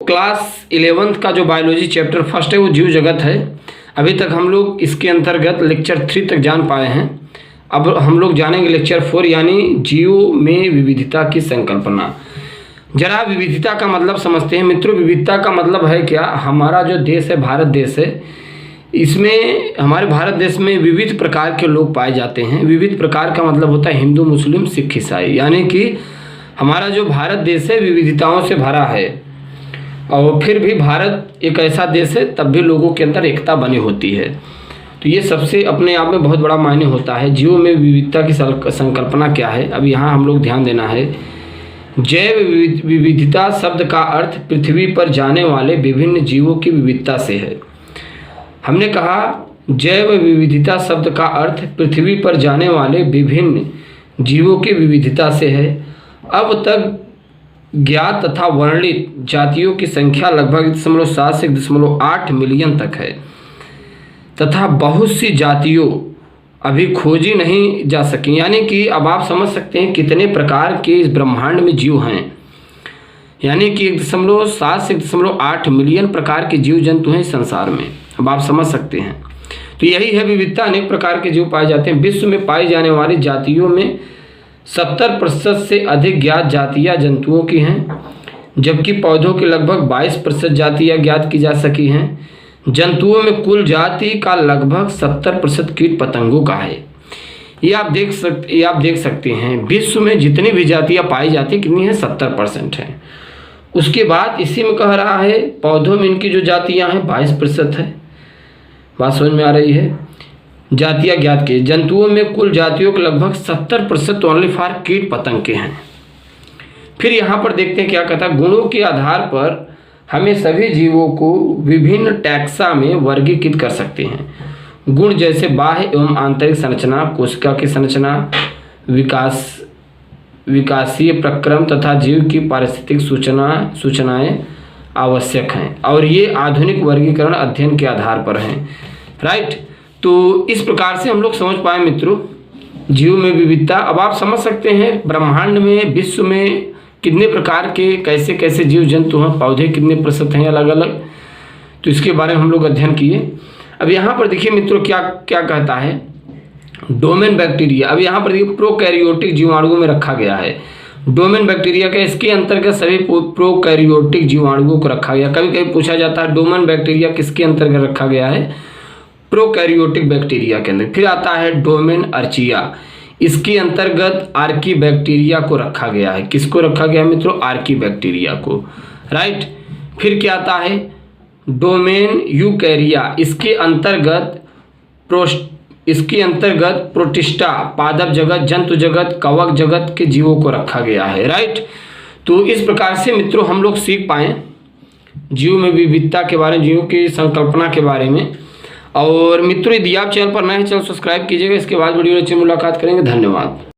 Class 11th का जो biology chapter first है वो जीव जगत है। अभी तक हम लोग इसके अंतर्गत लेक्चर 3 तक जान पाए हैं। अब हम लोग जानेंगे लेक्चर 4 यानी जीवों में विविधता की संकल्पना। जरा विविधता का मतलब समझते हैं मित्रों। विविधता का मतलब है क्या, हमारा जो देश है भारत देश है, इसमें हमारे भारत देश में विविध प्रकार के लोग पाए जाते हैं। विविध प्रकार का मतलब होता है हिंदू, मुस्लिम, सिख, ईसाई, यानी कि हमारा जो भारत देश है विविधताओं से भरा है। और फिर भी भारत एक ऐसा देश है तब भी लोगों के अंदर एकता बनी होती है। तो ये सबसे अपने आप में बहुत बड़ा मायने होता है। जीवों में विविधता की संकल्पना क्या है, अब यहाँ हम लोग ध्यान देना है। जैव विविधता शब्द का अर्थ पृथ्वी पर जाने वाले विभिन्न जीवों की विविधता से है। हमने कहा जैव विविधता शब्द का अर्थ पृथ्वी पर जाने वाले विभिन्न जीवों की विविधता से है। अब तक ज्ञात तथा वर्णित जातियों की संख्या लगभग 1.7 से 1.8 मिलियन तक है तथा बहुत सी जातियों अभी खोजी नहीं जा सकी। यानी कि अब आप समझ सकते हैं कितने प्रकार के इस ब्रह्मांड में जीव हैं। यानी कि 1.7 से 1.8 मिलियन प्रकार के जीव जंतु हैं इस संसार में। अब आप समझ सकते हैं। तो यही है विविधता, अनेक प्रकार के जीव पाए जाते हैं। विश्व में पाई जाने वाली जातियों में 70% से अधिक ज्ञात जातियाँ जंतुओं की हैं, जबकि पौधों की लगभग 22% जातियाँ ज्ञात की जा सकी हैं। जंतुओं में कुल जाति का लगभग 70% कीट पतंगों का है। ये आप देख सकते हैं विश्व में जितनी भी जातियाँ पाई जाती हैं कितनी है, 70% है। उसके बाद इसी में कह रहा है पौधों में इनकी जो जातियाँ हैं 22% है। बात समझ में आ रही है। जातियाँ ज्ञात की जंतुओं में कुल जातियों के लगभग 70% ओनली फॉर कीट पतंग के हैं। फिर यहाँ पर देखते हैं क्या कहता है, गुणों के आधार पर हमें सभी जीवों को विभिन्न टैक्सा में वर्गीकृत कर सकते हैं। गुण जैसे बाह्य एवं आंतरिक संरचना, कोशिका की संरचना, विकासीय प्रक्रम तथा जीव की पारिस्थितिक सूचनाएं आवश्यक हैं और ये आधुनिक वर्गीकरण अध्ययन के आधार पर हैं। राइट, तो इस प्रकार से हम लोग समझ पाए मित्रों जीव में विविधता। अब आप समझ सकते हैं ब्रह्मांड में, विश्व में कितने प्रकार के कैसे कैसे जीव जंतु हैं, पौधे कितने प्रतिशत हैं अलग अलग, तो इसके बारे में हम लोग अध्ययन किए। अब यहाँ पर देखिए मित्रों क्या क्या कहता है, डोमेन बैक्टीरिया। अब यहाँ पर देखिए प्रोकैरियोटिक जीवाणुओं में रखा गया है। डोमेन बैक्टीरिया का इसके अंतर्गत सभी प्रोकैरियोटिक जीवाणुओं को रखा गया। कभी कभी पूछा जाता है डोमेन बैक्टीरिया किसके अंतर्गत रखा गया है, प्रोकैरियोटिक बैक्टीरिया के अंदर। फिर आता है डोमेन अर्चिया, इसके अंतर्गत आर्की बैक्टीरिया को रखा गया है। किसको रखा गया है मित्रों, आर्की बैक्टीरिया को। राइट, फिर क्या आता है डोमेन यूकैरिया, इसके अंतर्गत प्रोटिस्टा, पादप जगत, जंतु जगत, कवक जगत के जीवों को रखा गया है। राइट, तो इस प्रकार से मित्रों हम लोग सीख पाए जीव में विविधता के बारे में, जीवों की संकल्पना के बारे में। और मित्रों यदि आप चैनल पर नए हैं चैनल सब्सक्राइब कीजिएगा। इसके बाद वीडियो अच्छी मुलाकात करेंगे। धन्यवाद।